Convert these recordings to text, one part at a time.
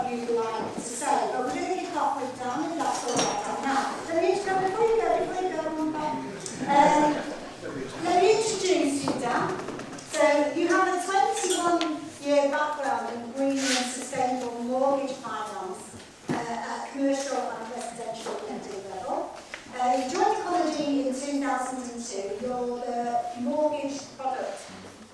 what you'd like to say. But we're going to kick off with Dan, if that's all right, Dan. Now, let me before you go, one back. Let me introduce you, Dan. So you have a 21-year background in green and sustainable mortgage finance at commercial and residential lending level. You joined Ecology in 2002. You're the mortgage product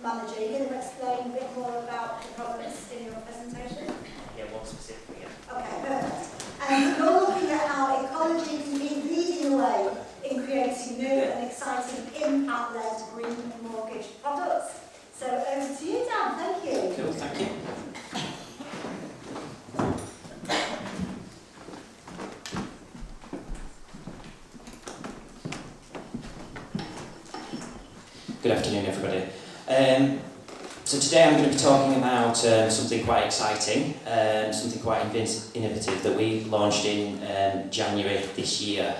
manager. You're going to explain a bit more about the products in your presentation? Yeah, more specifically, yeah. Okay, perfect. And you're looking at how Ecology can be leading the way in creating new and exciting impact-led green mortgage products. So over to you, Dan. Thank you. Cool, thank you. Good afternoon, everybody. So today I'm going to be talking about something quite exciting, something quite innovative that we launched in January this year,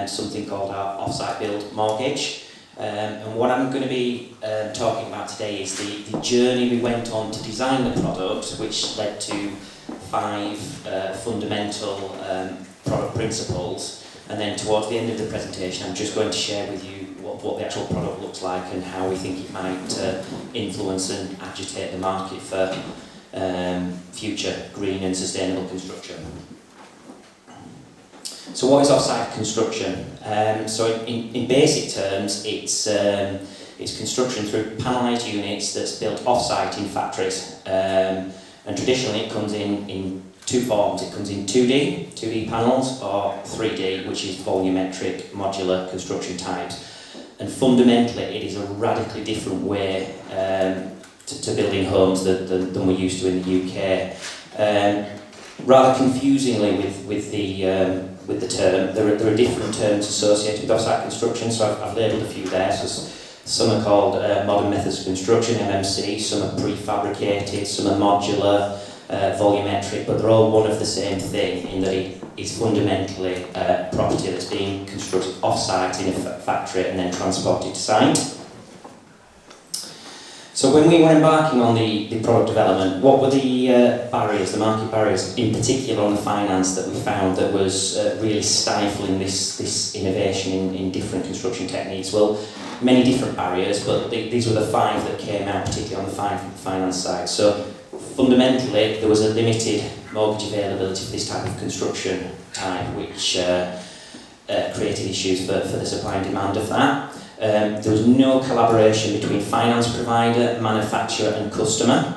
something called our off-site build mortgage. And what I'm going to be talking about today is the journey we went on to design the product, which led to 5 fundamental product principles. And then towards the end of the presentation, I'm just going to share with you what the actual product looks like and how we think it might influence and agitate the market for future green and sustainable construction. So what is off-site construction? So in basic terms, it's construction through panelised units that's built off-site in factories. And traditionally it comes in 2 forms. It comes in 2D panels, or 3D, which is volumetric modular construction types. And fundamentally, it is a radically different way to building homes than we're used to in the UK. Rather confusingly with the term, there are different terms associated with off-site construction, so I've labelled a few there. So some are called modern methods of construction, MMC, some are prefabricated, some are modular, volumetric, but they're all one of the same thing in that it is fundamentally property that's being constructed off-site in a factory and then transported to site. So when we were embarking on the product development, what were the barriers, the market barriers, in particular on the finance, that we found that was really stifling this innovation in different construction techniques? Well, many different barriers, but these were the 5 that came out, particularly on the finance side. So fundamentally, there was a limited mortgage availability for this type of construction type, which created issues for the supply and demand of that. There was no collaboration between finance provider, manufacturer and customer.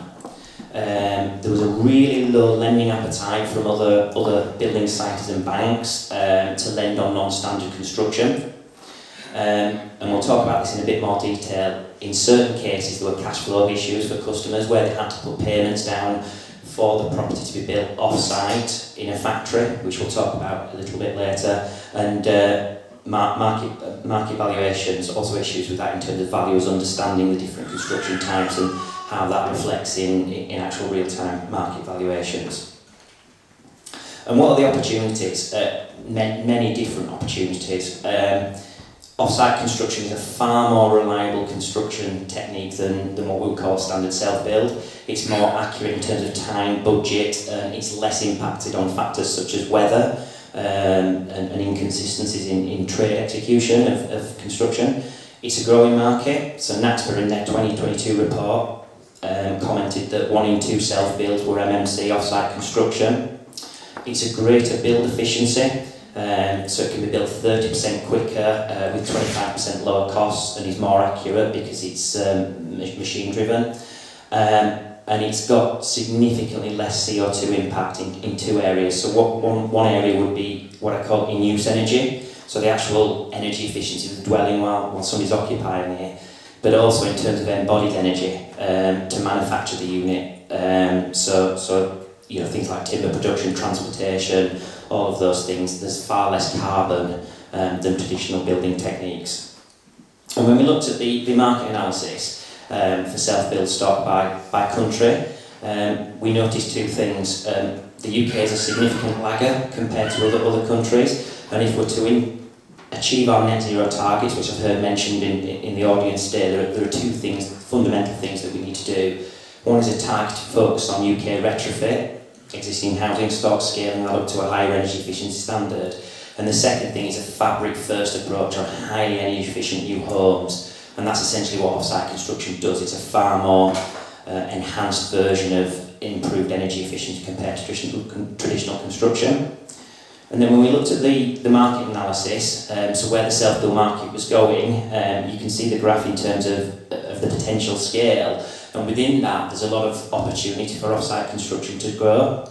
There was a really low lending appetite from other building societies and banks to lend on non-standard construction. And we'll talk about this in a bit more detail. In certain cases, there were cash flow issues for customers where they had to put payments down for the property to be built off-site in a factory, which we'll talk about a little bit later. And market valuations, also issues with that in terms of valuers understanding the different construction types and how that reflects in actual real-time market valuations. And what are the opportunities? Many different opportunities. Off-site construction is a far more reliable construction technique than what we would call standard self-build. It's more accurate in terms of time, budget, and it's less impacted on factors such as weather and inconsistencies in trade execution of construction. It's a growing market, so NATPA in their 2022 report commented that 1 in 2 self-builds were MMC off-site construction. It's a greater build efficiency. So it can be built 30% quicker with 25% lower costs, and is more accurate because it's machine driven. And it's got significantly less CO2 impact in 2 areas. So one area would be what I call in-use energy, so the actual energy efficiency of the dwelling while somebody's occupying it, but also in terms of embodied energy to manufacture the unit. So you know, things like timber production, transportation, all of those things, there's far less carbon than traditional building techniques. And when we looked at the market analysis for self-build stock by country, we noticed 2 things. The UK is a significant lagger compared to other countries, and if we're to achieve our net zero targets, which I've heard mentioned in the audience today, there are 2 things, fundamental things that we need to do. One is a targeted focus on UK retrofit, existing housing stock, scaling that up to a higher energy efficiency standard. And the second thing is a fabric-first approach on highly energy-efficient new homes, and that's essentially what off-site construction does. It's a far more enhanced version of improved energy efficiency compared to traditional construction. And then when we looked at the market analysis, so where the self-build market was going, you can see the graph in terms of the potential scale, and within that there's a lot of opportunity for off-site construction to grow.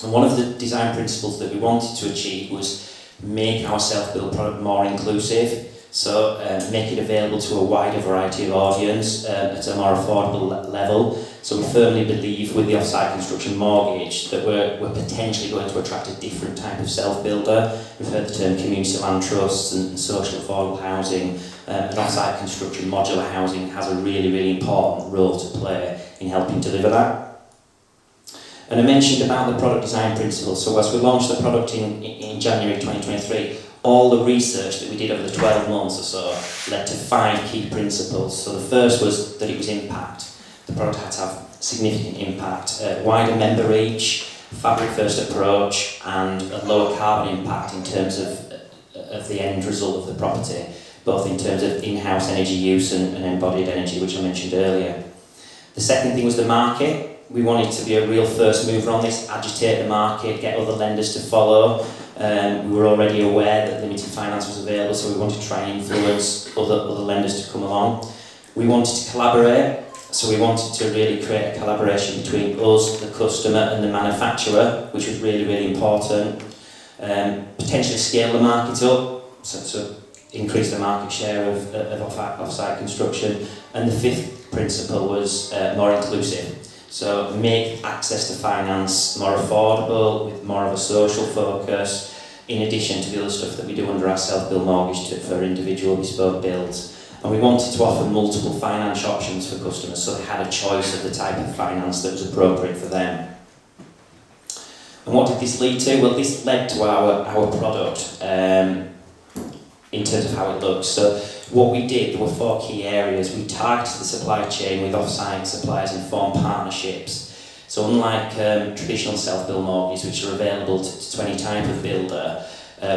And one of the design principles that we wanted to achieve was make our self-build product more inclusive, so make it available to a wider variety of audience at a more affordable level. So we firmly believe with the off-site construction mortgage that we're potentially going to attract a different type of self-builder. We've heard the term community land trusts and social affordable housing, and off-site construction modular housing has a really, really important role to play in helping deliver that. And I mentioned about the product design principles. So as we launched the product in January 2023, all the research that we did over the 12 months or so led to 5 key principles. So the first was that it was impact. The product had to have significant impact, wider member reach, fabric-first approach, and a lower carbon impact in terms of the end result of the property, both in terms of in-house energy use and embodied energy, which I mentioned earlier. The second thing was the market. We wanted to be a real first mover on this, agitate the market, get other lenders to follow. We were already aware that limited finance was available, so we wanted to try and influence other lenders to come along. We wanted to collaborate, so we wanted to really create a collaboration between us, the customer, and the manufacturer, which was really, really important. Potentially scale the market up, so increase the market share of off-site construction. And the fifth principle was more inclusive. So make access to finance more affordable, with more of a social focus, in addition to the other stuff that we do under our self-build mortgage for individual bespoke builds. And we wanted to offer multiple finance options for customers, so they had a choice of the type of finance that was appropriate for them. And what did this lead to? Well, this led to our product in terms of how it looks. So what we did, there were 4 key areas. We targeted the supply chain with off-site suppliers and formed partnerships. So unlike traditional self-build mortgages, which are available to any type of builder,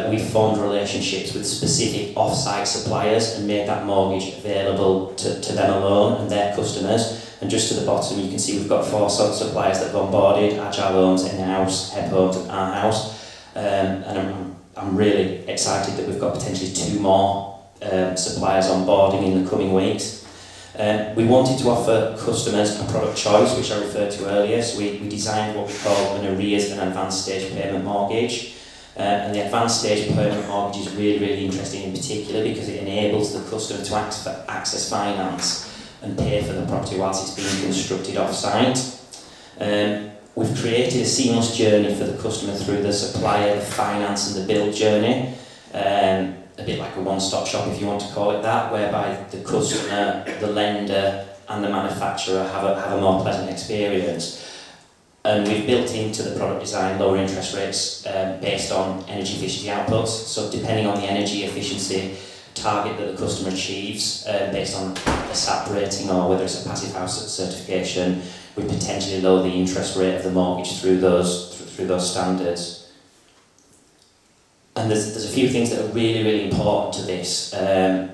we formed relationships with specific off-site suppliers and made that mortgage available to them alone and their customers. And just to the bottom, you can see we've got 4 sort of suppliers that have onboarded: Agile Homes, In-House, Heb Homes, and Our House. And I'm really excited that we've got potentially 2 more suppliers onboarding in the coming weeks. We wanted to offer customers a product choice, which I referred to earlier. So we designed what we call an arrears and advanced stage payment mortgage. And the advanced stage payment mortgage is really, really interesting in particular because it enables the customer to access finance and pay for the property whilst it's being constructed off-site. We've created a seamless journey for the customer through the supplier, the finance and the build journey. A bit like a one-stop shop, if you want to call it that, whereby the customer, the lender and the manufacturer have a more pleasant experience. And we've built into the product design lower interest rates based on energy efficiency outputs. So depending on the energy efficiency target that the customer achieves, based on a SAP rating or whether it's a passive house certification, we potentially lower the interest rate of the mortgage through those standards. And there's a few things that are really, really important to this and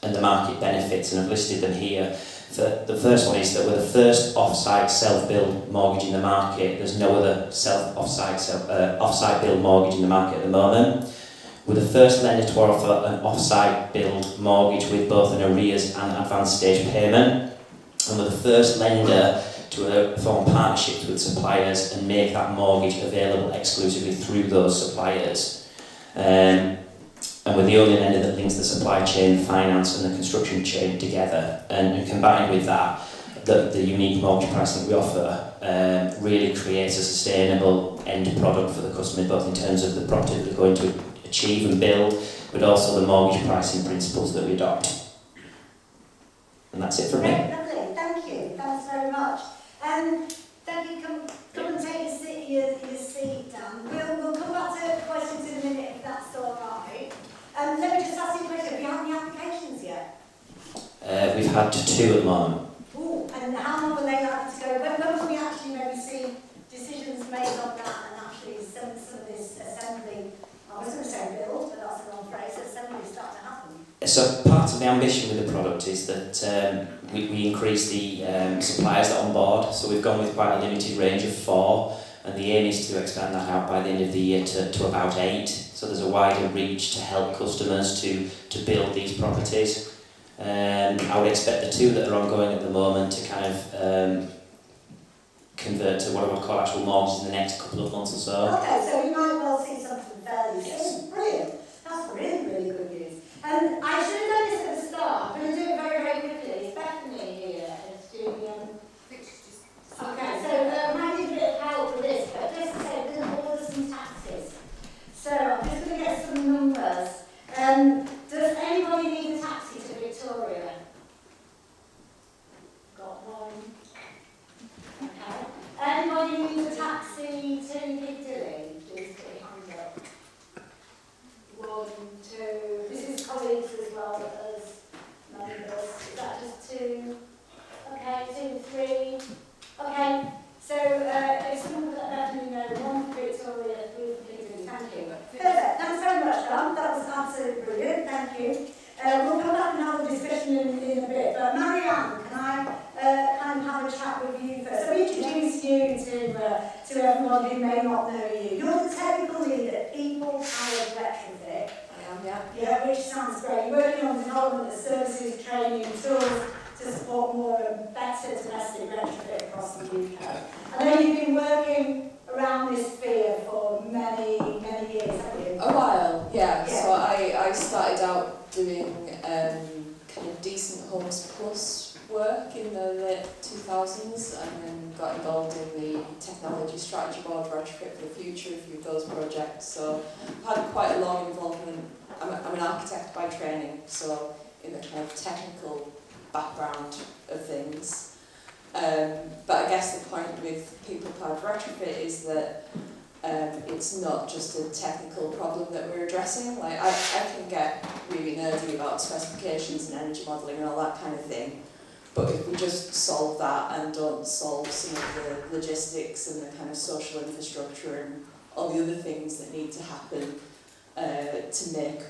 the market benefits, and I've listed them here. The first one is that we're the first off-site self-build mortgage in the market. There's no other off-site build mortgage in the market at the moment. We're the first lender to offer an off-site build mortgage with both an arrears and advanced stage payment. And we're the first lender to form partnerships with suppliers and make that mortgage available exclusively through those suppliers. And we're the only lender that links the supply chain, finance and the construction chain together. And combined with that, the unique mortgage pricing we offer really creates a sustainable end product for the customer, both in terms of the property that they're going to achieve and build, but also the mortgage pricing principles that we adopt. And that's it from me. Lovely, thank you. Thanks very much. Thank you. Come and take your seat down. We'll come back to questions in a minute if that's all right. Let me just ask you a question. Have you had any applications yet? We've had 2 at the moment. Ooh, and how long are they likely to go? When will we actually maybe see decisions made on I was going to say build, but that's the wrong phrase, so suddenly it's starting to happen. So part of the ambition with the product is that we increase the suppliers that are on board. So we've gone with quite a limited range of 4, and the aim is to expand that out by the end of the year to about 8. So there's a wider reach to help customers to build these properties. I would expect the 2 that are ongoing at the moment to kind of convert to what I would call actual mortgages in the next couple of months or so. Okay, so we might well see something fairly soon. Brilliant. That's really, really good news. And I should have done this at the start. I'm going to do it very, very quickly. It's Bethany here. It's doing, okay, so I might need a bit of help with this, but just to say, we're going to order some taxis. So I'm just going to get some numbers. Does anybody need a taxi to Victoria? Got one. Okay. Anybody need a taxi to Piccadilly? Please put your hand up. 1, 2. This is colleagues as well as members. Is that just 2? Okay, 2, 3. Okay. So if someone could let me know, 1 for Victoria, 3 for Piccadilly. Thank you. Perfect. Thanks very much, Dan. That was absolutely brilliant. Thank you. We'll come back and have a discussion in a bit. But Marianne, can I kind of have a chat with you first? So introduce you to everyone who may not know you. You're the technical lead at People Powered Retrofit. I am, yeah. Yeah, which sounds great. You're working on development of services, training, tools to support more and better domestic retrofit across the UK. I know you've been working around this sphere for many, many years, haven't you? A while, yeah. Yeah. So I started out doing kind of decent homes plus work in the late 2000s, and then got involved in the technology strategy board Retrofit for the Future, a few of those projects. So I've had quite a long involvement. I'm an architect by training, so in the kind of technical background of things. But I guess the point with People Powered Retrofit is that it's not just a technical problem that we're addressing. Like I can get really nerdy about specifications and energy modelling and all that kind of thing, but if we just solve that and don't solve some of the logistics and the kind of social infrastructure and all the other things that need to happen to make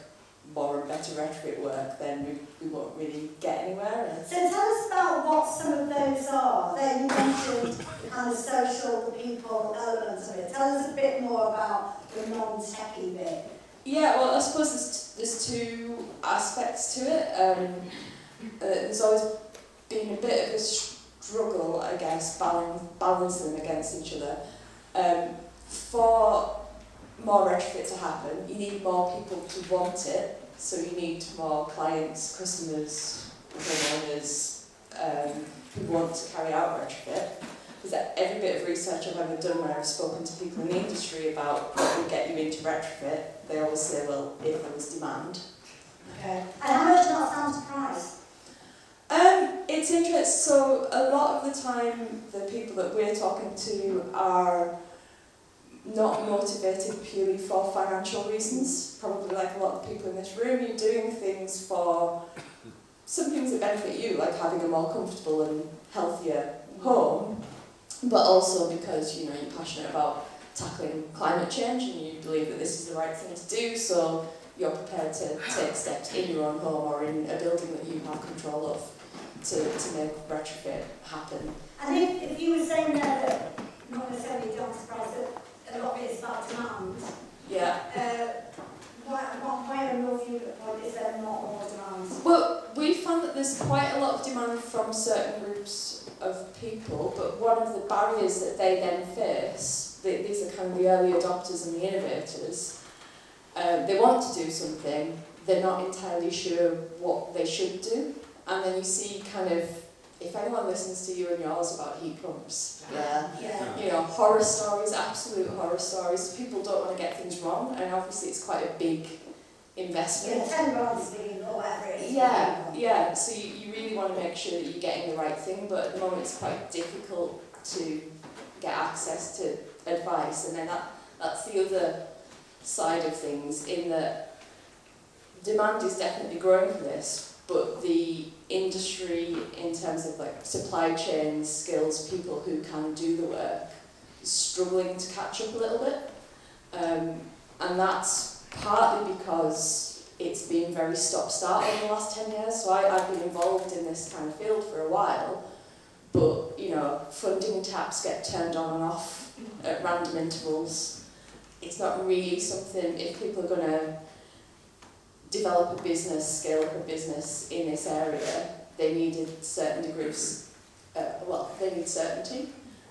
more and better retrofit work, then we won't really get anywhere. So tell us about what some of those are. Then you mentioned the kind of social, the people elements of it. Tell us a bit more about the non-techie bit. Yeah, well, I suppose there's 2 aspects to it. There's always been a bit of a struggle, I guess, balancing them against each other. For more retrofit to happen, you need more people to want it, so you need more clients, customers, homeowners who want to carry out retrofit. Because every bit of research I've ever done when I've spoken to people in the industry about what would get you into retrofit, they always say, well, if there was demand. Okay. And how much does that sound to price? It's interesting. So a lot of the time, the people that we're talking to are not motivated purely for financial reasons. Probably like a lot of people in this room, you're doing things for some things that benefit you, like having a more comfortable and healthier home, but also because you're passionate about tackling climate change and you believe that this is the right thing to do, so you're prepared to take steps in your own home or in a building that you have control of to make retrofit happen. And if you were saying there that, not necessarily down to price, that a lot of it is about demand, Yeah. why in your view is there not more demand? Well, we found that there's quite a lot of demand from certain groups of people, but one of the barriers that they then face, these are kind of the early adopters and the innovators, they want to do something, they're not entirely sure what they should do, and then you see kind of, if anyone listens to you and yours about heat pumps, horror stories, absolute horror stories. People don't want to get things wrong, and obviously it's quite a big investment. Yeah, 10 grand is big or whatever it is. Yeah. So you really want to make sure that you're getting the right thing, but at the moment it's quite difficult to get access to advice, and then that's the other side of things, in that demand is definitely growing for this, but the industry, in terms of like supply chain skills, people who can do the work, is struggling to catch up a little bit, and that's partly because it's been very stop-start in the last 10 years, so I've been involved in this kind of field for a while, but, you know, funding taps get turned on and off at random intervals. It's not really something, if people are going to develop a business, scale up a business in this area, they needed certain degrees, they need certainty,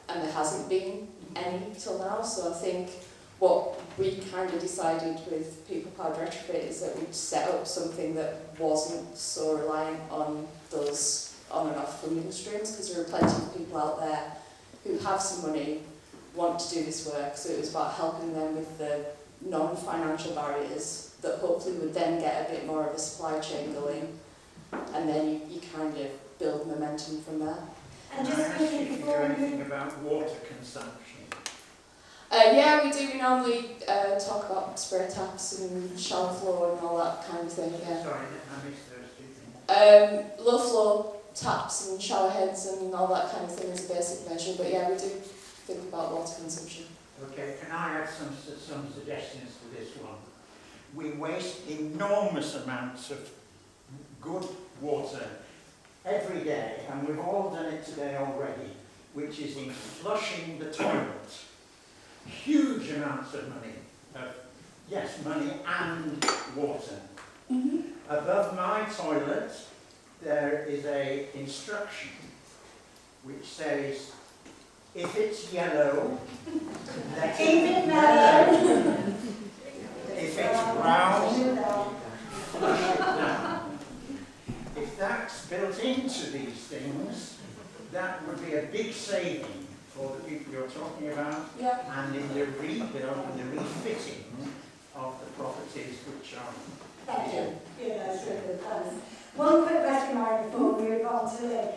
and there hasn't been any till now, so I think what we kind of decided with People Powered Retrofit is that we'd set up something that wasn't so reliant on those on and off funding streams, because there are plenty of people out there who have some money, want to do this work, so it was about helping them with the non-financial barriers that hopefully would then get a bit more of a supply chain going, and then you kind of build momentum from there. And just quickly if you do anything about water consumption. Yeah, we do. We normally talk about spray taps and shower flow and all that kind of thing, yeah. Sorry, I missed those two things. Low flow taps and shower heads and all that kind of thing is a basic measure, but yeah, we do think about water consumption. Okay, can I add some suggestions to this one? We waste enormous amounts of good water every day, and we've all done it today already, which is in flushing the toilet. Huge amounts of money. Money and water. Mm-hmm. Above my toilet, there is a instruction which says, if it's yellow, let it yellow. If it's brown, flush it down. If that's built into these things, that would be a big saving for the people you're talking about, Yeah. and in the rebuild and the refitting of the properties which are. Thank you. Yeah, that's really good. Thanks. One quick question, Marianne, before we move on to Lynn.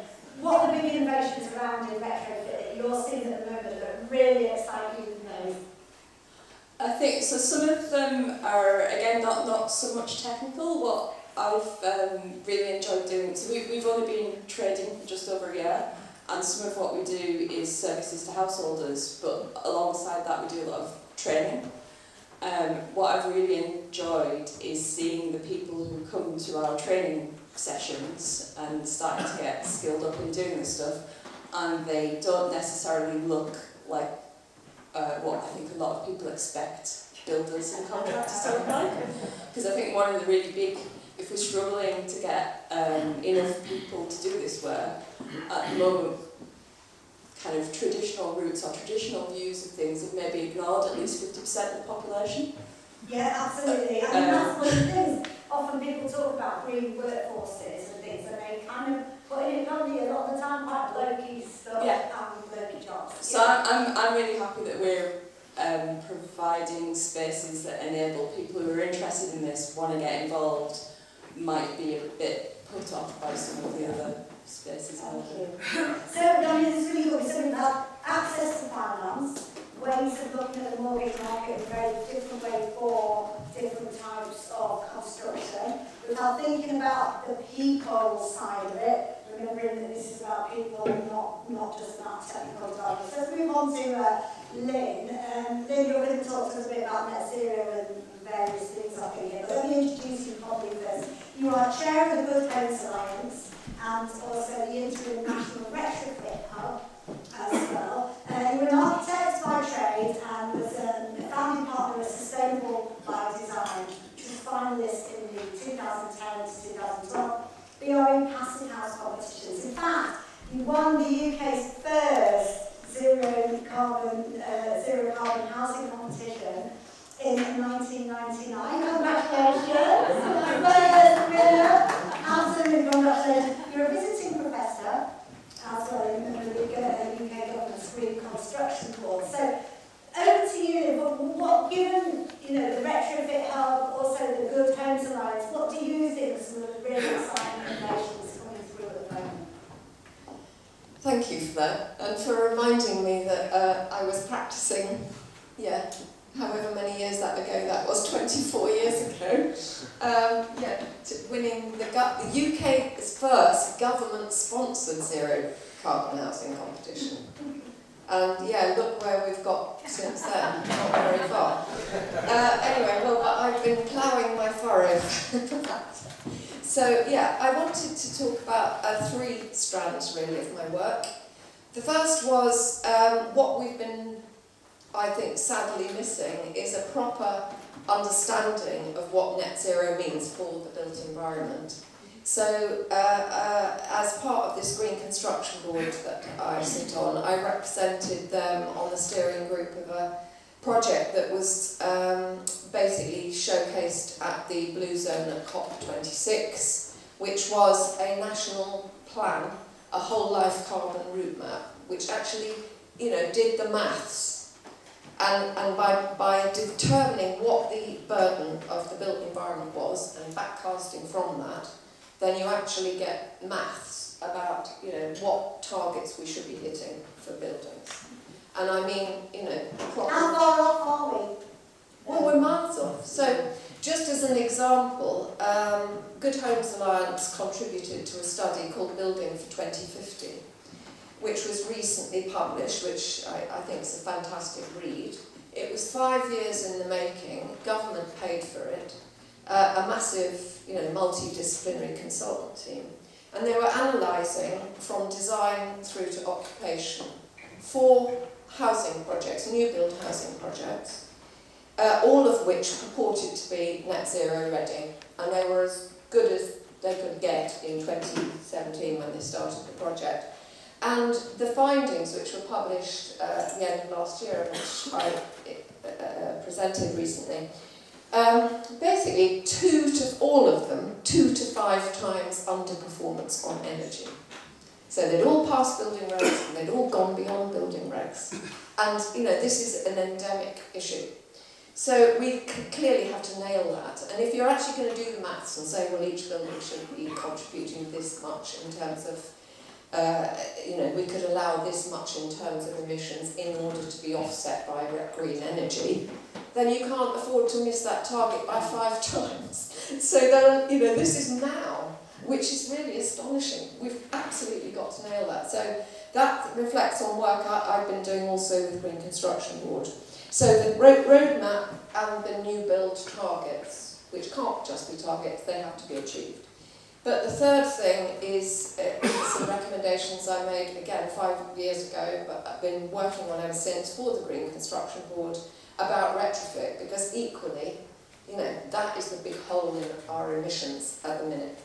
What are the big innovations around in retrofit that you're seeing at the moment that really excite you the most? I think so. Some of them are again not so much technical. What I've really enjoyed doing. So we've only been trading for just over a year, and some of what we do is services to householders. But alongside that, we do a lot of training. What I've really enjoyed is seeing the people who come to our training sessions and starting to get skilled up in doing this stuff, and they don't necessarily look like what I think a lot of people expect builders and contractors to look like. Because I think one of the really big, if we're struggling to get enough people to do this work, at the moment, kind of traditional routes or traditional views of things have maybe ignored at least 50% of the population. Yeah, absolutely. I mean, that's one of the things. Often people talk about green workforces and things, and they kind of put in probably a lot of the time quite low-key stuff and low-key jobs. So I'm really happy that we're providing spaces that enable people who are interested in this, want to get involved, might be a bit put off by some of the other spaces. Thank you. So, I mean, it's really good. So we've had access to finance, ways of looking at the mortgage market in a very different way for different types of construction. We've had thinking about the people side of it, remembering that this is about people, not just about technical development. So let's move on to Lynn. Lynn, you're going to talk to us a bit about net zero and various things up in here, but let me introduce you properly first. You are chair of the Good Homes Alliance and also the Interim National Retrofit Hub as well. You're an architect by trade and was a founding partner of Sustainable by Design, which was finalist in the 2010 to 2012 BRE Passive House competitions. In fact, you won the UK's first zero carbon housing competition in 1999. Congratulations! First winner. Absolutely, congratulations. You're a visiting professor as well in the UK Government's Green Construction Board. So, over to you. What, given the Retrofit Hub, also the Good Homes Alliance, what do you think are some of the really exciting innovations coming through at the moment? Thank you for that, and for reminding me that I was practicing, however many years that ago that was, 24 years ago, winning the UK's first government-sponsored zero carbon housing competition. And look where we've got since then, not very far. Anyway, I've been ploughing my furrow. So yeah, I wanted to talk about 3 strands really of my work. The first was what we've been, I think, sadly missing is a proper understanding of what net zero means for the built environment. So as part of this Green Construction Board that I sit on, I represented them on the steering group of a project that was basically showcased at the Blue Zone at COP26, which was a national plan, a whole life carbon route map, which actually, did the maths. And by determining what the burden of the built environment was and backcasting from that, then you actually get maths about, what targets we should be hitting for buildings. And I mean, proper. How far off are we? Well, we're miles off. So, just as an example, Good Homes Alliance contributed to a study called Building for 2050, which was recently published, which I think is a fantastic read. It was 5 years in the making, government paid for it, a massive, multidisciplinary consultant team. And they were analysing from design through to occupation 4 housing projects, new build housing projects, all of which purported to be net zero ready. And they were as good as they could get in 2017 when they started the project. And the findings, which were published at the end of last year, which I presented recently, basically all of them, 2 to 5 times underperformance on energy. So they'd all passed building regs, and they'd all gone beyond building regs. And, this is an endemic issue. So we clearly have to nail that. And if you're actually going to do the maths and say, well, each building should be contributing this much in terms of, we could allow this much in terms of emissions in order to be offset by green energy, then you can't afford to miss that target by 5 times. So then, this is now, which is really astonishing. We've absolutely got to nail that. So that reflects on work I've been doing also with Green Construction Board. So the roadmap and the new build targets, which can't just be targets, they have to be achieved. But the third thing is some recommendations I made, again, 5 years ago, but I've been working on ever since for the Green Construction Board about retrofit, because equally, that is the big hole in our emissions at the minute.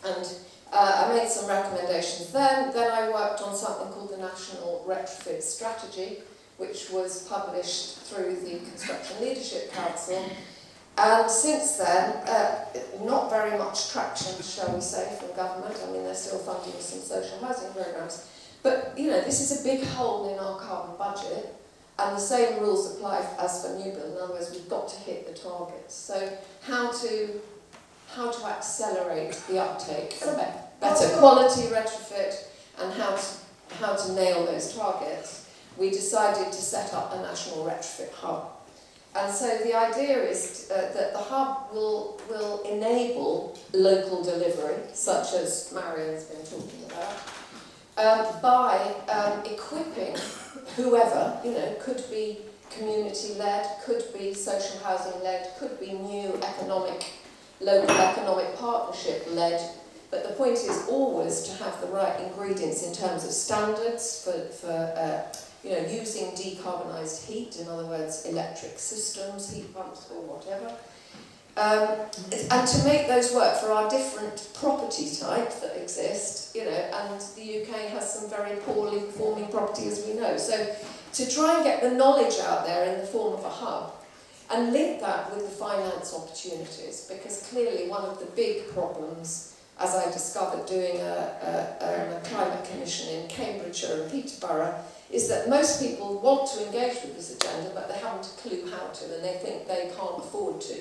And I made some recommendations then. Then I worked on something called the National Retrofit Strategy, which was published through the Construction Leadership Council. And since then, not very much traction, shall we say, from government. I mean, they're still funding some social housing programmes. But, this is a big hole in our carbon budget, and the same rules apply as for new build. In other words, we've got to hit the targets. So how to accelerate the uptake, better quality retrofit, and how to nail those targets, we decided to set up a national retrofit hub. And so the idea is that the hub will enable local delivery, such as Marianne's been talking about, by equipping whoever, could be community-led, could be social housing-led, could be new local economic partnership-led. But the point is always to have the right ingredients in terms of standards for using decarbonised heat, in other words, electric systems, heat pumps or whatever. And to make those work for our different property types that exist, and the UK has some very poorly performing property, as we know. So to try and get the knowledge out there in the form of a hub, and link that with the finance opportunities, because clearly one of the big problems, as I discovered doing a climate commission in Cambridgeshire and Peterborough, is that most people want to engage with this agenda, but they haven't a clue how to, and they think they can't afford to.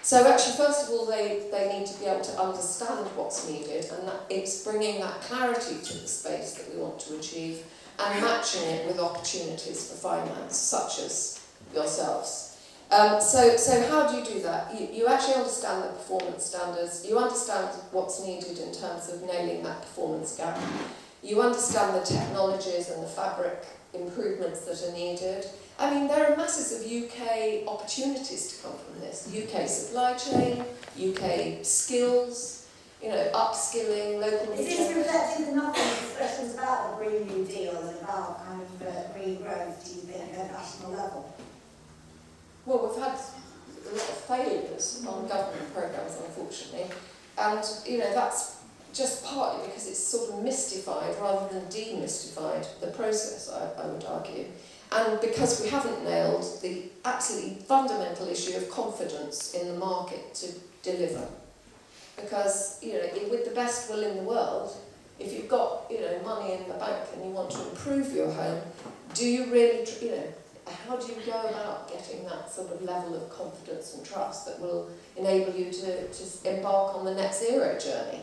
So actually, first of all, they need to be able to understand what's needed, and that it's bringing that clarity to the space that we want to achieve, and matching it with opportunities for finance, such as yourselves. So how do you do that? You actually understand the performance standards, you understand what's needed in terms of nailing that performance gap, you understand the technologies and the fabric improvements that are needed, I mean, there are masses of UK opportunities to come from this. UK supply chain, UK skills, you know, upskilling, local Is this reflected in other discussions about the Green New Deal and about kind of green growth, do you think, at national level? Well, we've had a lot of failures on government programmes, unfortunately, and, you know, that's just partly because it's sort of mystified rather than demystified the process, I would argue. And because we haven't nailed the absolutely fundamental issue of confidence in the market to deliver. Because, you know, with the best will in the world, if you've got, you know, money in the bank and you want to improve your home, do you really, you know, how do you go about getting that sort of level of confidence and trust that will enable you to embark on the net zero journey?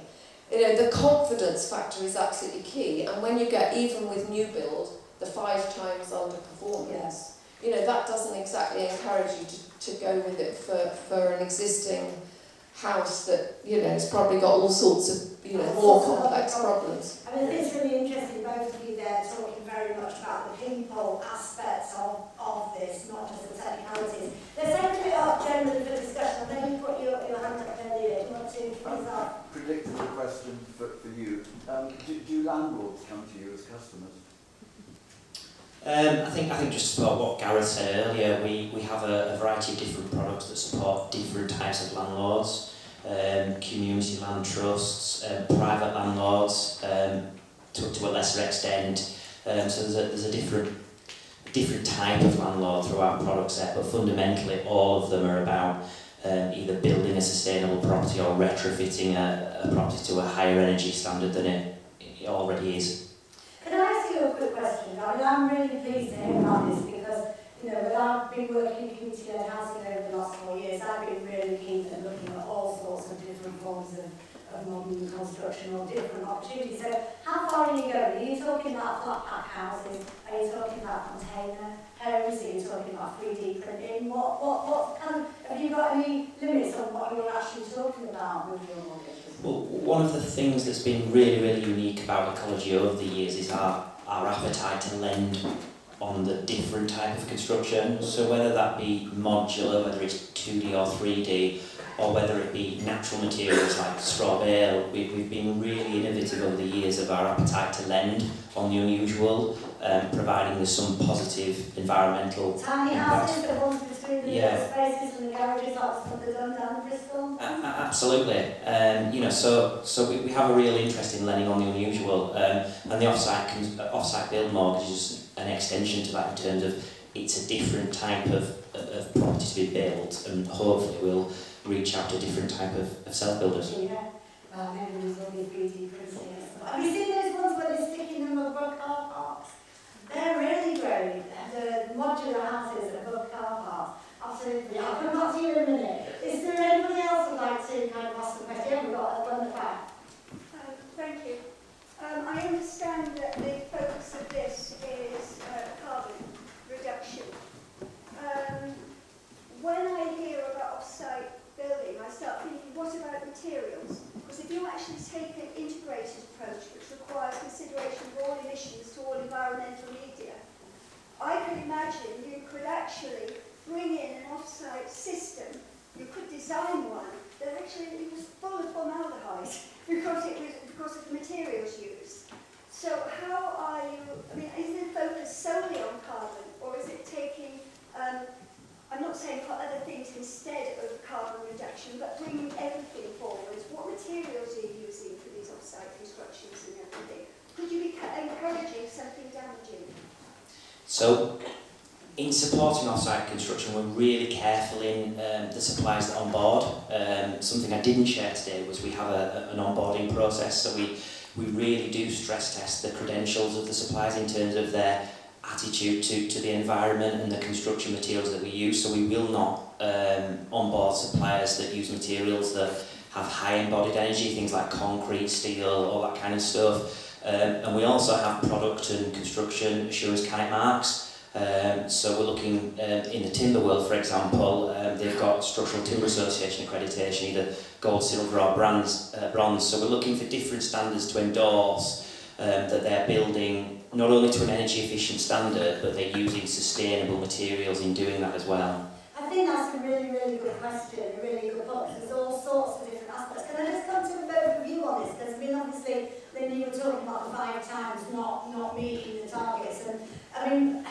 You know, the confidence factor is absolutely key, and when you get, even with new build, the 5 times underperformance, you know, that doesn't exactly encourage you to go with it for an existing house that, you know, has probably got all sorts of, you know, more complex problems. I mean, it's really interesting, both of you there talking very much about the people aspects of this, not just the technicalities. Let's open it up generally for discussion. I know you put your hand up earlier. Do you want to please up? Predicted a question for you. Do landlords come to you as customers? I think just about what Gareth said earlier, we have a variety of different products that support different types of landlords, community land trusts, private landlords, to a lesser extent. So there's a different type of landlord through our product set, but fundamentally all of them are about either building a sustainable property or retrofitting a property to a higher energy standard than it already is. Can I ask you a quick question? I mean, I'm really pleased to hear about this because, you know, when I've been working in community-led housing over the last 4 years, I've been really keen at looking at all sorts of different forms of modern construction or different opportunities. So how far are you going? Are you talking about flat pack houses? Are you talking about container homes? Are you talking about 3D printing? What kind of, have you got any limits on what you're actually talking about with your mortgages? Well, one of the things that's been really, really unique about Ecology over the years is our appetite to lend on the different type of construction. So whether that be modular, whether it's 2D or 3D, or whether it be natural materials like straw bale, we've been really innovative over the years of our appetite to lend on the unusual, providing there's some positive environmental tiny impact. houses, the ones between the spaces and the garages, like some of the done down in Bristol? Absolutely. You know, so we have a real interest in lending on the unusual, and the offsite build mortgage is an extension to that in terms of it's a different type of property to be built, and hopefully we'll reach out to different type of self-builders. Yeah, well, maybe there's only 3D printing. Have you seen those ones where they're sticking them above car parks? They're really great. The modular houses above car parks. Absolutely. I'll come back to you in a minute. Is there anybody else who'd like to kind of ask the question? We've got one in the back. Thank you. I understand that the focus of this is carbon reduction. When I hear about off-site building, I start thinking, what about materials? Because if you actually take an integrated approach, which requires consideration of all emissions to all environmental media, I can imagine you could actually bring in an off-site system. You could design one that actually it was full of formaldehyde because of the materials used. So how are you, I mean, is the focus solely on carbon, or is it taking, I'm not saying put other things instead of carbon reduction, but bringing everything forward? What materials are you using for these off-site constructions and everything? Could you be encouraging something damaging? So, in supporting off-site construction, we're really careful in the suppliers that are on board. Something I didn't share today was we have an onboarding process, so we really do stress test the credentials of the suppliers in terms of their attitude to the environment and the construction materials that we use. So we will not onboard suppliers that use materials that have high embodied energy, things like concrete, steel, all that kind of stuff. And we also have product and construction assurance kite marks. So we're looking in the timber world, for example, they've got Structural Timber Association accreditation, either gold, silver or bronze. So we're looking for different standards to endorse that they're building not only to an energy efficient standard, but they're using sustainable materials in doing that as well? I think that's a really, really good question, a really good point. There's all sorts of different aspects. Can I just come to a bit of a view on this? Because I mean, obviously, Lynn, you were talking about the 5 times not meeting the targets. And I mean,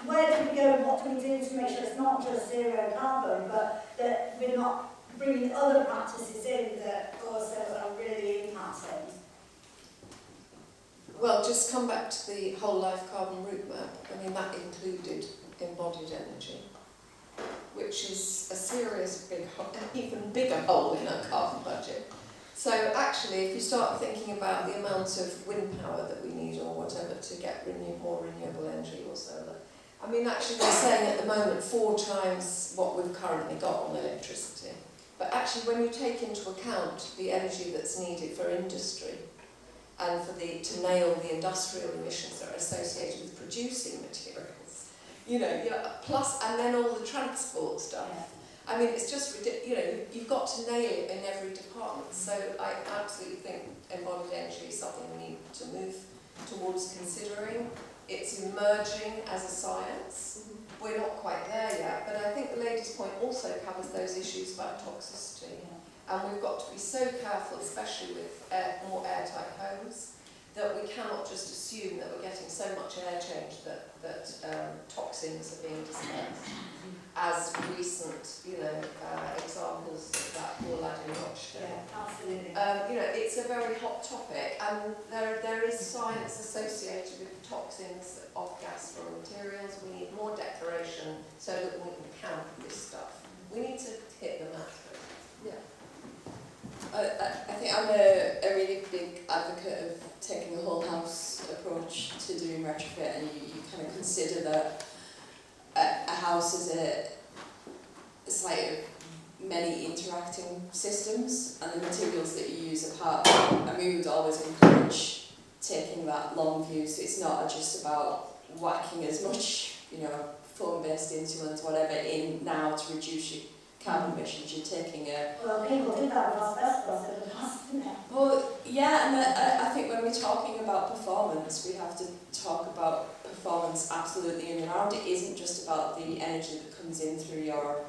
where do we go and what do we do to make sure it's not just zero carbon, but that we're not bringing other practices in that also are really impacting? Well, just come back to the whole life carbon route map. I mean, that included embodied energy, which is a serious big, even bigger hole in our carbon budget. So actually, if you start thinking about the amount of wind power that we need or whatever to get more renewable energy or solar, I mean, actually they're saying at the moment 4 times what we've currently got on electricity. But actually, when you take into account the energy that's needed for industry and for to nail the industrial emissions that are associated with producing materials, you know, plus, and then all the transport stuff. Yeah. I mean, it's just ridiculous. You know, you've got to nail it in every department. So I absolutely think embodied energy is something we need to move towards considering. It's emerging as a science. We're not quite there yet, but I think the lady's point also covers those issues about toxicity. And we've got to be so careful, especially with more airtight homes, that we cannot just assume that we're getting so much air change that toxins are being dispersed. As recent, examples of that poor lad in Rochdale. Yeah, absolutely. You know, it's a very hot topic, and there is science associated with toxins off gas from materials. We need more declaration so that we can count this stuff. We need to hit the math. Yeah. I think I'm a really big advocate of taking a whole house approach to doing retrofit, and you kind of consider that a house is a site of many interacting systems, and the materials that you use are part of it. And we would always encourage taking that long view, so it's not just about whacking as much, foam-based insulants, whatever, in now to reduce your carbon emissions. You're taking a... Well, people did that with asbestos in the past, didn't they? Well, yeah, and I think when we're talking about performance, we have to talk about performance absolutely in and around. It isn't just about the energy that comes in through your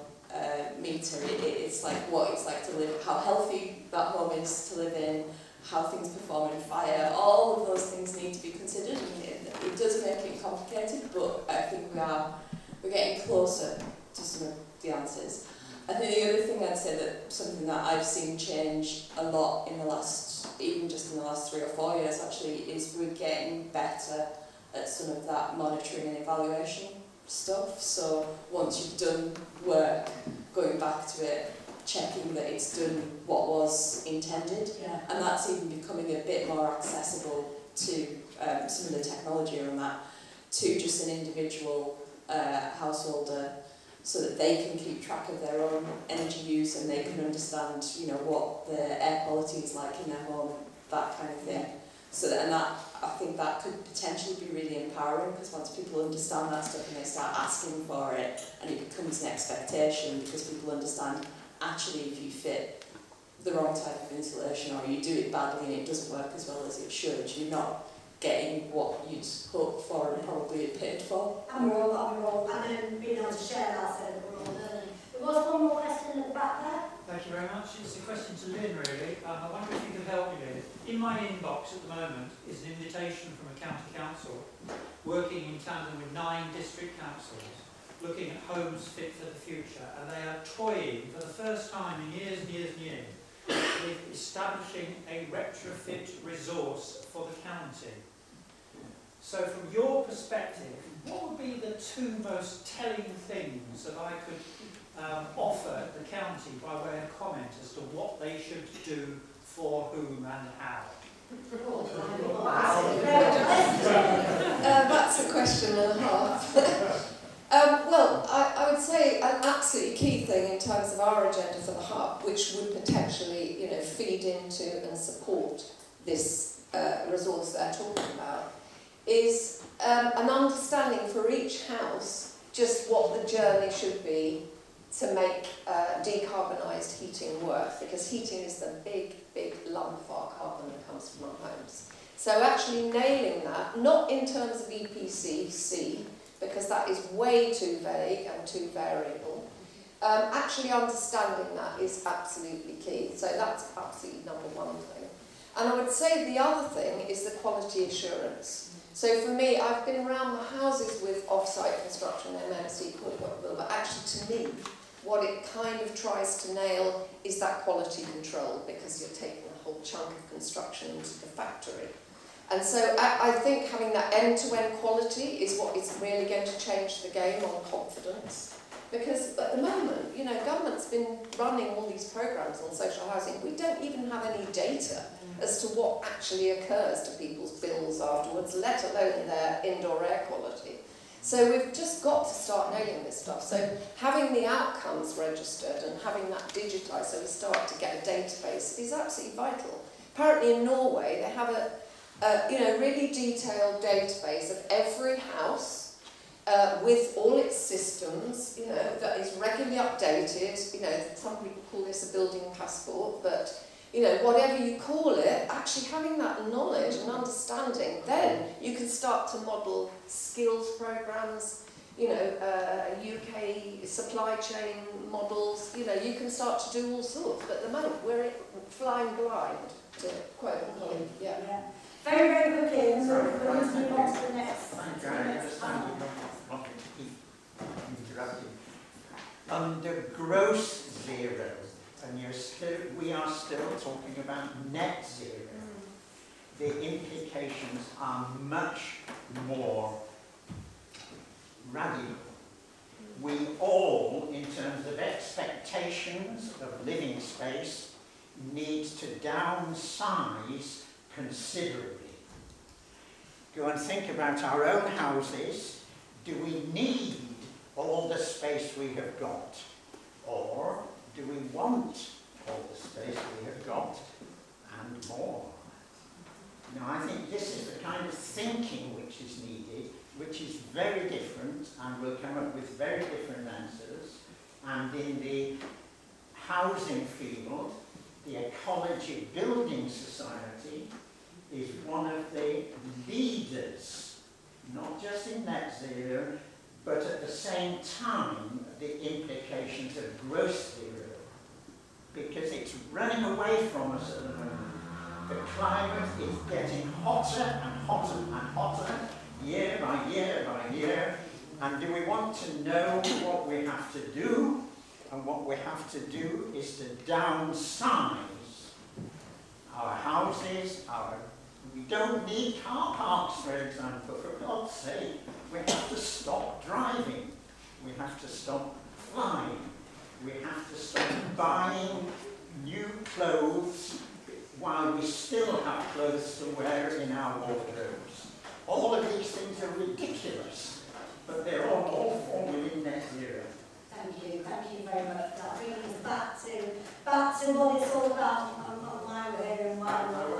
meter. It's like what it's like to live, how healthy that home is to live in, how things perform in fire. All of those things need to be considered. And it does make it complicated, but I think we're getting closer to some of the answers. I think the other thing I'd say, that something that I've seen change a lot in the last, even just in the last 3 or 4 years actually, is we're getting better at some of that monitoring and evaluation stuff. So once you've done work, going back to it, checking that it's done what was intended. Yeah. And that's even becoming a bit more accessible to some of the technology around that, to just an individual householder, so that they can keep track of their own energy use and they can understand, what the air quality is like in their home, that kind of thing. So that, I think that could potentially be really empowering, because once people understand that stuff and they start asking for it, and it becomes an expectation, because people understand, actually, if you fit the wrong type of insulation or you do it badly and it doesn't work as well as it should, you're not getting what you'd hoped for and probably paid for. And we're all, and then being able to share that so that we're all learning. There was one more question at the back there. Thank you very much. It's a question to Lynn, really. I wonder if you could help me with it. In my inbox at the moment is an invitation from a county council working in tandem with 9 district councils, looking at homes fit for the future, and they are toying for the first time in years and years and years with establishing a retrofit resource for the county. So from your perspective, what would be the 2 most telling things that I could offer the county by way of comment as to what they should do, for whom and how? That's a question and a half. Well, I would say an absolutely key thing in terms of our agenda for the hub, which would potentially, feed into and support this resource they're talking about, is an understanding for each house just what the journey should be to make decarbonised heating work, because heating is the big lump of our carbon that comes from our homes. So actually nailing that, not in terms of EPC, because that is way too vague and too variable. Actually understanding that is absolutely key. So that's absolutely number one thing. And I would say the other thing is the quality assurance. So for me, I've been around the houses with off-site construction, MMC, but actually to me, what it kind of tries to nail is that quality control, because you're taking a whole chunk of construction into the factory. And so I think having that end-to-end quality is what is really going to change the game on confidence. Because at the moment, you know, government's been running all these programs on social housing. We don't even have any data as to what actually occurs to people's bills afterwards, let alone their indoor air quality. So we've just got to start nailing this stuff. So having the outcomes registered and having that digitised so we start to get a database is absolutely vital. Apparently in Norway they have a really detailed database of every house with all its systems, you know, that is regularly updated. You know, some people call this a building passport, but you know, whatever you call it, actually having that knowledge and understanding, then you can start to model skills programs, you know, UK supply chain models, you know, you can start to do all sorts, but at the moment we're flying blind, to quote a colleague, yeah. Very, very quickly, and we'll move on to the next. Thank you, I understand you don't want to keep interrupting. Under gross zero, and we are still talking about net zero. The implications are much more radical. We all, in terms of expectations of living space, need to downsize considerably. Go and think about our own houses. Do we need all the space we have got? Or do we want all the space we have got and more? Now, I think this is the kind of thinking which is needed, which is very different and will come up with very different answers. And in the housing field, the Ecology Building Society is one of the leaders, not just in net zero, but at the same time, the implications of gross zero, because it's running away from us at the moment. The climate is getting hotter and hotter and hotter, year by year by year, and do we want to know what we have to do? And what we have to do is to downsize our houses, we don't need car parks, for example, for God's sake. We have to stop driving. We have to stop flying. We have to stop buying new clothes while we still have clothes to wear in our wardrobes. All of these things are ridiculous, but they're all fall within net zero. Thank you very much for that. Bringing us back to what it's all about on my way and why we're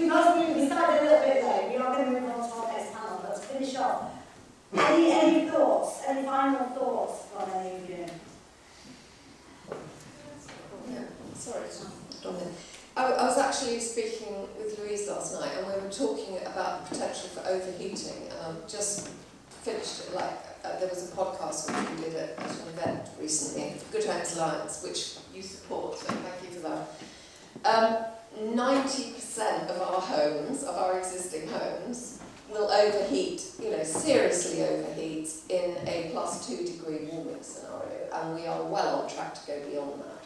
because we started a little bit late, we are going to move on to our next panel, but to finish off, any thoughts, any final thoughts from any of you? Yeah, sorry, I was actually speaking with Louise last night and we were talking about the potential for overheating, and I've just finished it, there was a podcast which we did at an event recently, Good Homes Alliance, which you support, so thank you for that. 90% of our homes, of our existing homes, will overheat, seriously overheat in a +2 degree warming scenario, and we are well on track to go beyond that.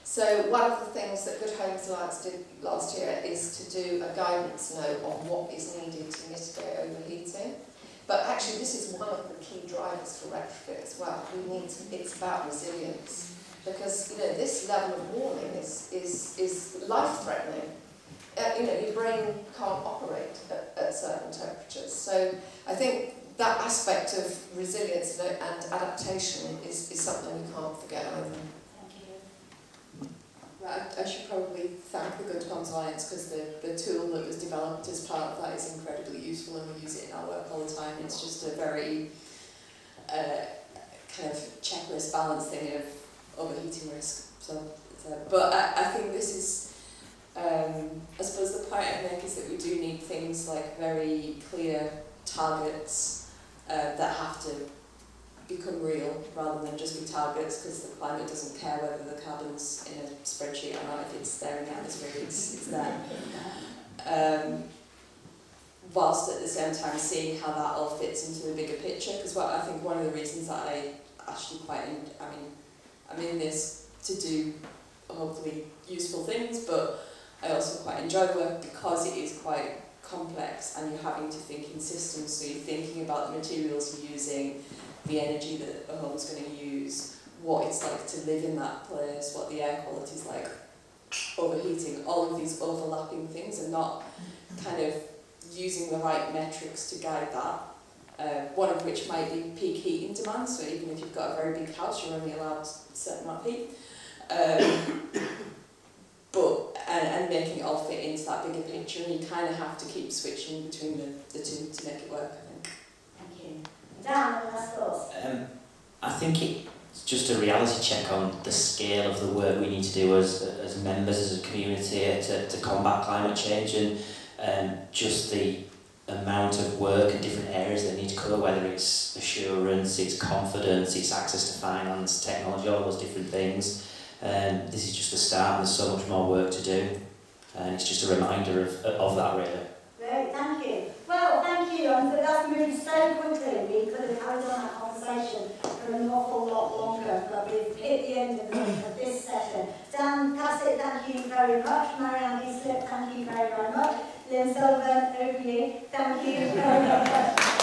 So one of the things that Good Homes Alliance did last year is to do a guidance note on what is needed to mitigate overheating. But actually this is one of the key drivers for retrofit as well. It's about resilience. Because this level of warming is life-threatening. Your brain can't operate at certain temperatures. So I think that aspect of resilience and adaptation is something we can't forget either. I should probably thank the Good Homes Alliance, because the tool that was developed as part of that is incredibly useful and we use it in our work all the time. It's just a very kind of checklist balancing of overheating risk. So But I think this is, I suppose the point I make is that we do need things like very clear targets that have to become real rather than just be targets, because the climate doesn't care whether the carbon's in a spreadsheet or not. If it's there in the atmosphere, it's there. Whilst at the same time seeing how that all fits into the bigger picture, because I think one of the reasons that I actually I'm in this to do hopefully useful things, but I also quite enjoy the work because it is quite complex and you're having to think in systems, so you're thinking about the materials you're using, the energy that a home's going to use, what it's like to live in that place, what the air quality is like, overheating, all of these overlapping things, and not kind of using the right metrics to guide that. One of which might be peak heating demand, so even if you've got a very big house, you're only allowed a certain amount of heat. And making it all fit into that bigger picture, and you kind of have to keep switching between the two to make it work, I think. Thank you. Dan, last thoughts? I think it's just a reality check on the scale of the work we need to do as members, as a community, to combat climate change, and just the amount of work and different areas that need to cover, whether it's assurance, it's confidence, it's access to finance, technology, all those different things. This is just the start, and there's so much more work to do, and it's just a reminder of that, really. Great, thank you. Well, thank you, and that's moved so quickly. We could have carried on that conversation for an awful lot longer, but we've hit the end of this session. Dan Capstick, thank you very much. Marianne Heaslip, thank you very, very much. Lynn Sullivan, over you. Thank you very much.